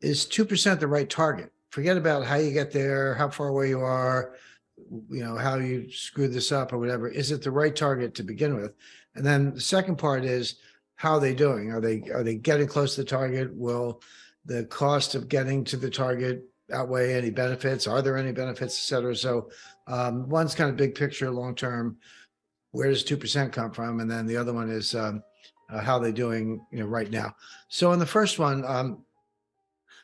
is 2% the right target? Forget about how you get there, how far away you are, how you screw this up or whatever. Is it the right target to begin with? And then the second part is, how are they doing? Are they getting close to the target? Will the cost of getting to the target outweigh any benefits? Are there any benefits, et cetera? So one's kind of big picture, long term. Where does 2% come from? And then the other one is how are they doing, right now? So in the first one,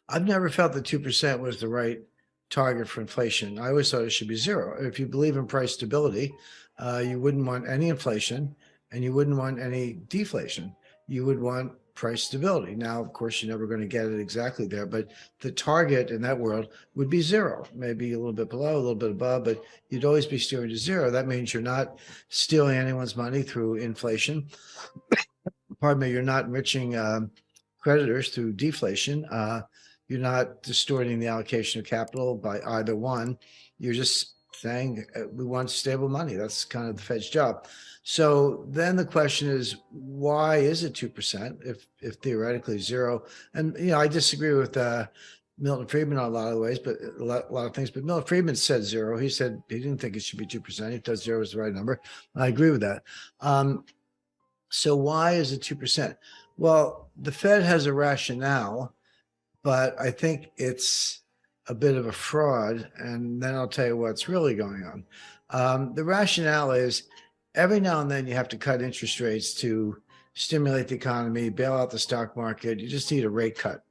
I've never felt that 2% was the right target for inflation. I always thought it should be zero. If you believe in price stability, you wouldn't want any inflation and you wouldn't want any deflation. You would want price stability. Now, of course, you're never going to get it exactly there, but the target in that world would be zero, maybe a little bit below, a little bit above, but you'd always be steering to zero. That means you're not stealing anyone's money through inflation. Pardon me, you're not enriching creditors through deflation. You're not distorting the allocation of capital by either one. You're just saying we want stable money. That's kind of the Fed's job. So then the question is, why is it 2% if theoretically zero? And I disagree with Milton Friedman on a lot of ways, but a lot of things. But Milton Friedman said zero. He said he didn't think it should be 2%. He thought zero was the right number. I agree with that. So why is it 2%? Well, the Fed has a rationale, but I think it's a bit of a fraud. And then I'll tell you what's really going on. The rationale is every now and then you have to cut interest rates to stimulate the economy, bail out the stock market. You just need a rate cut.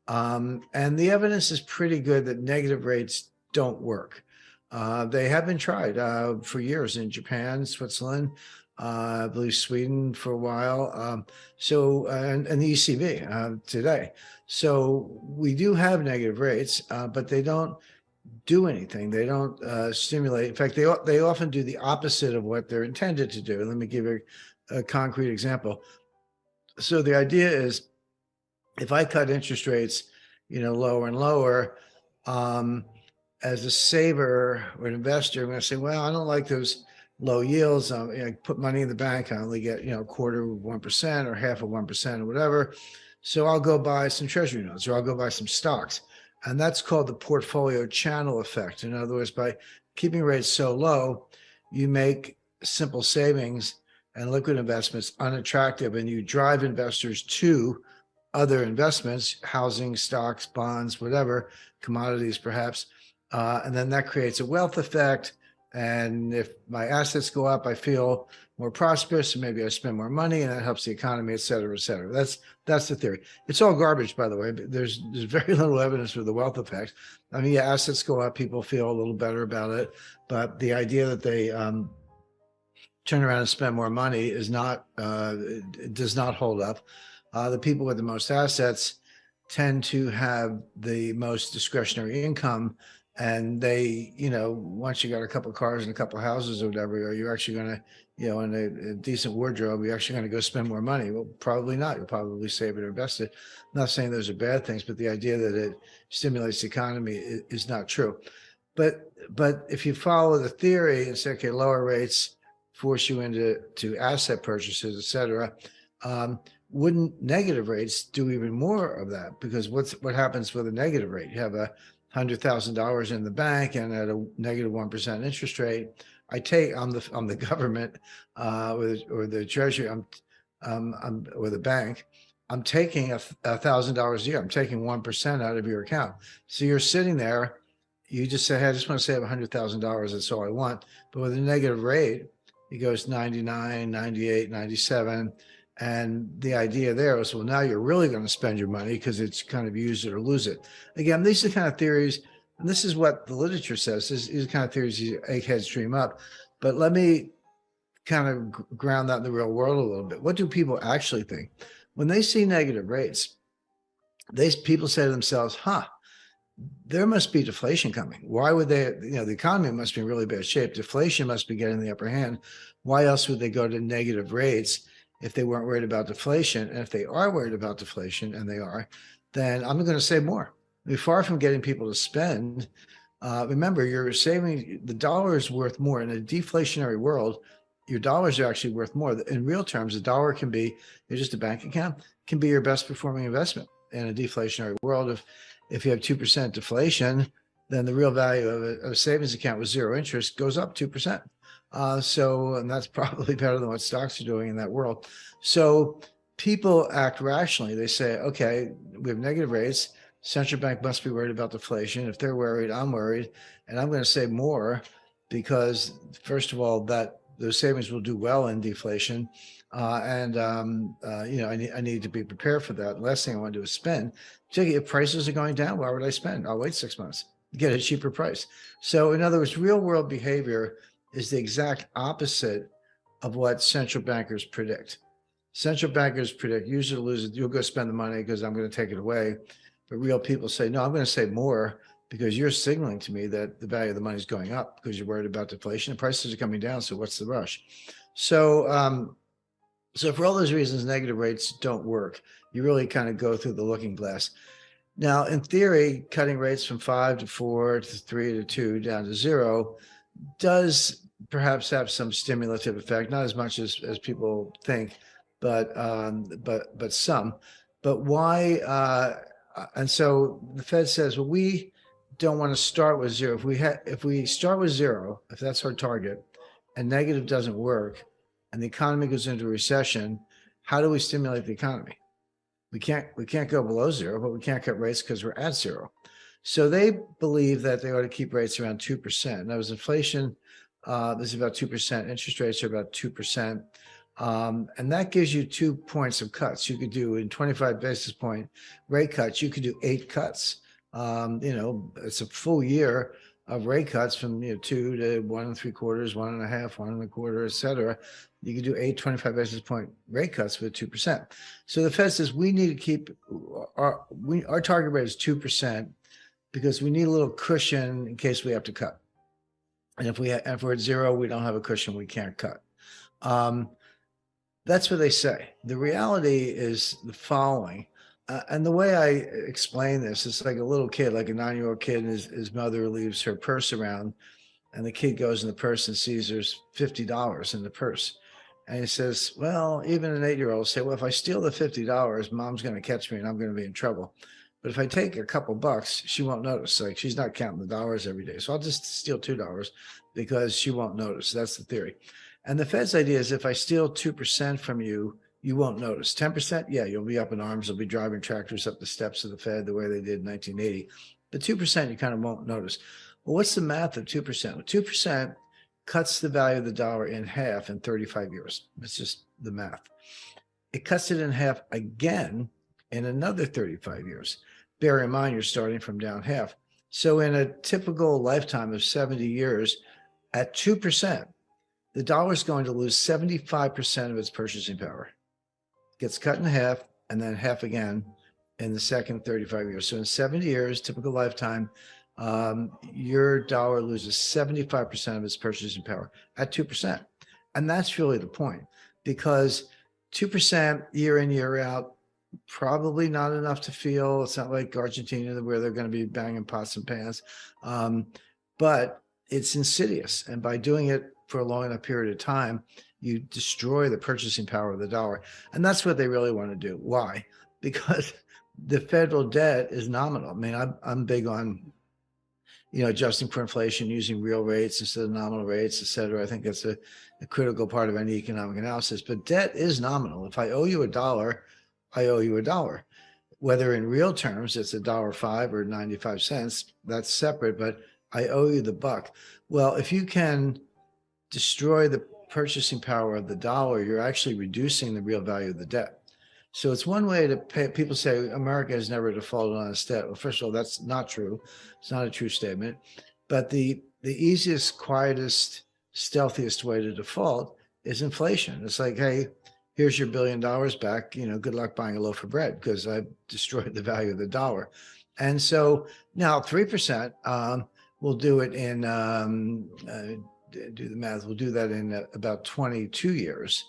And the evidence is pretty good that negative rates don't work. They have been tried for years in Japan, Switzerland, I believe Sweden for a while. And the ECB today. So we do have negative rates, but they don't do anything. They don't stimulate. In fact, they often do the opposite of what they're intended to do. Let me give you a concrete example. So the idea is, if I cut interest rates, lower and lower, as a saver or an investor, I'm going to say, well, I don't like those low yields. I put money in the bank. I only get, a quarter of 1% or half of 1% or whatever. So I'll go buy some treasury notes or I'll go buy some stocks. And that's called the portfolio channel effect. In other words, by keeping rates so low, you make simple savings and liquid investments unattractive, and you drive investors to other investments, housing, stocks, bonds, whatever, commodities perhaps. And then that creates a wealth effect. And if my assets go up, I feel more prosperous, and maybe I spend more money, and that helps the economy, et cetera, et cetera. That's the theory. It's all garbage, by the way. There's very little evidence for the wealth effect. I mean, yeah, assets go up, people feel a little better about it, but the idea that they turn around and spend more money is not does not hold up. The people with the most assets tend to have the most discretionary income. And they, once you got a couple of cars and a couple of houses or whatever, are you actually going to, in a decent wardrobe, you're actually going to go spend more money? Well, probably not. You'll probably save it or invest it. I'm not saying those are bad things, but the idea that it stimulates the economy is not true. But if you follow the theory and say, okay, lower rates force you into asset purchases, et cetera, wouldn't negative rates do even more of that? Because what happens with a negative rate? You have $100,000 in the bank and at a negative 1% interest rate. I'm the government or the treasury, or the bank. I'm taking $1,000 a year. I'm taking 1% out of your account. So you're sitting there. You just say, hey, I just want to save $100,000. That's all I want. But with a negative rate, it goes 99, 98, 97. And the idea there is, well, now you're really going to spend your money because it's kind of use it or lose it. Again, these are the kind of theories, and this is what the literature says. These are the kind of theories these eggheads dream up. But let me kind of ground that in the real world a little bit. What do people actually think? When they see negative rates, people say to themselves, there must be deflation coming. Why would they, the economy must be in really bad shape. Deflation must be getting the upper hand. Why else would they go to negative rates if they weren't worried about deflation? And if they are worried about deflation, and they are, then I'm going to save more. I mean, far from getting people to spend, remember, you're saving, the dollar is worth more. In a deflationary world, your dollars are actually worth more. In real terms, a dollar can be, just a bank account, can be your best performing investment. in a deflationary world, if you have 2% deflation, then the real value of a savings account with zero interest goes up 2%. And that's probably better than what stocks are doing in that world. So people act rationally. They say, okay, we have negative rates. Central bank must be worried about deflation. If they're worried, I'm worried, and I'm going to save more because, first of all, that those savings will do well in deflation. I need to be prepared for that. The last thing I want to do is spend. Particularly if prices are going down, why would I spend? I'll wait 6 months, get a cheaper price. So in other words, real world behavior is the exact opposite of what central bankers predict. Central bankers predict usually lose it. You'll go spend the money because I'm going to take it away. But real people say, no, I'm going to save more because you're signaling to me that the value of the money is going up because you're worried about deflation and prices are coming down. So what's the rush? So for all those reasons, negative rates don't work. You really kind of go through the looking glass. Now, in theory, cutting rates from 5 to 4 to 3 to 2 down to 0 does perhaps have some stimulative effect, not as much as people think, but some. But why? And so the Fed says, well, we don't want to start with 0. If we start with 0, if that's our target, and negative doesn't work, and the economy goes into a recession, how do we stimulate the economy? We can't go below 0, but we can't cut rates because we're at 0. So they believe that they ought to keep rates around 2%. Now, as inflation is about 2%, interest rates are about 2%. And that gives you 2 points of cuts. You could do in 25 basis point rate cuts, you could do 8 cuts. It's a full year of rate cuts from 2 to 1 3/4, 1.5, 1 1/4, et cetera. You could do 8 25 basis point rate cuts with 2%. So the Fed says we need to keep our target rate is 2% because we need a little cushion in case we have to cut. And if we're at 0, we don't have a cushion, we can't cut. That's what they say. The reality is the following. And the way I explain this, it's like a little kid, like a 9-year-old kid, and his mother leaves her purse around, and the kid goes in the purse and sees there's $50 in the purse. And he says, well, even an 8-year-old will say, well, if I steal the $50, mom's going to catch me and I'm going to be in trouble. But if I take a couple bucks, she won't notice. Like, she's not counting the dollars every day. So I'll just steal $2 because she won't notice. That's the theory. And the Fed's idea is if I steal 2% from you, you won't notice. 10%, yeah, you'll be up in arms. You'll be driving tractors up the steps of the Fed the way they did in 1980. But 2%, you kind of won't notice. Well, what's the math of 2%? Well, 2% cuts the value of the dollar in half in 35 years. It's just the math. It cuts it in half again in another 35 years. Bear in mind, you're starting from down half. So in a typical lifetime of 70 years, at 2%, the dollar is going to lose 75% of its purchasing power. It gets cut in half and then half again in the second 35 years. So in 70 years, typical lifetime, your dollar loses 75% of its purchasing power at 2%. And that's really the point, because 2% year in, year out, probably not enough to feel. It's not like Argentina where they're going to be banging pots and pans. But it's insidious. And by doing it for a long enough period of time, you destroy the purchasing power of the dollar. And that's what they really want to do. Why? Because the federal debt is nominal. I mean, I'm big on, adjusting for inflation, using real rates instead of nominal rates, et cetera. I think that's a critical part of any economic analysis. But debt is nominal. If I owe you $1, I owe you $1. Whether in real terms it's $1.05 or 95 cents, that's separate, but I owe you the buck. Well, if you can destroy the purchasing power of the dollar, you're actually reducing the real value of the debt. So it's one way to pay. People say America has never defaulted on its debt. Well, first of all, that's not true. It's not a true statement. But the easiest, quietest, stealthiest way to default is inflation. It's like, hey, here's your $1 billion back. Good luck buying a loaf of bread because I've destroyed the value of the dollar. And so now 3%, we'll do it in, do the math, we'll do that in about 22 years,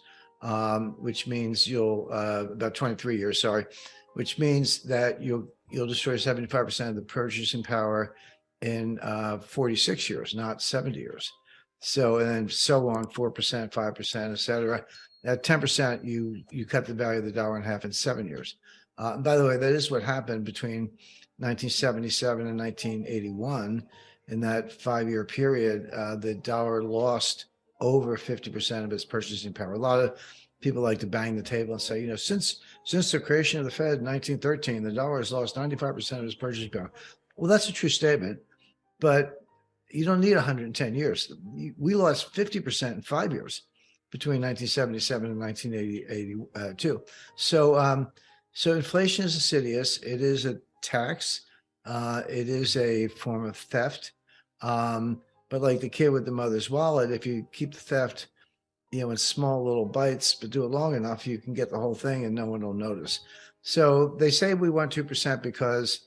which means about 23 years, sorry, which means that you'll destroy 75% of the purchasing power in 46 years, not 70 years. So, and then so on, 4%, 5%, et cetera. At 10%, you cut the value of the dollar in half in 7 years. By the way, that is what happened between 1977 and 1981. In that 5-year period, the dollar lost over 50% of its purchasing power. A lot of people like to bang the table and say, since the creation of the Fed in 1913, the dollar has lost 95% of its purchasing power. Well, that's a true statement, but you don't need 110 years. We lost 50% in 5 years between 1977 and 1982. So inflation is insidious. It is a tax. It is a form of theft. But like the kid with the mother's wallet, if you keep the theft, in small little bites, but do it long enough, you can get the whole thing and no one will notice. So they say we want 2% because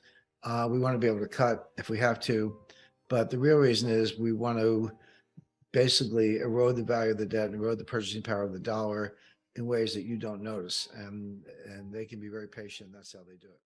we want to be able to cut if we have to. But the real reason is we want to basically erode the value of the debt and erode the purchasing power of the dollar in ways that you don't notice. And they can be very patient. That's how they do it.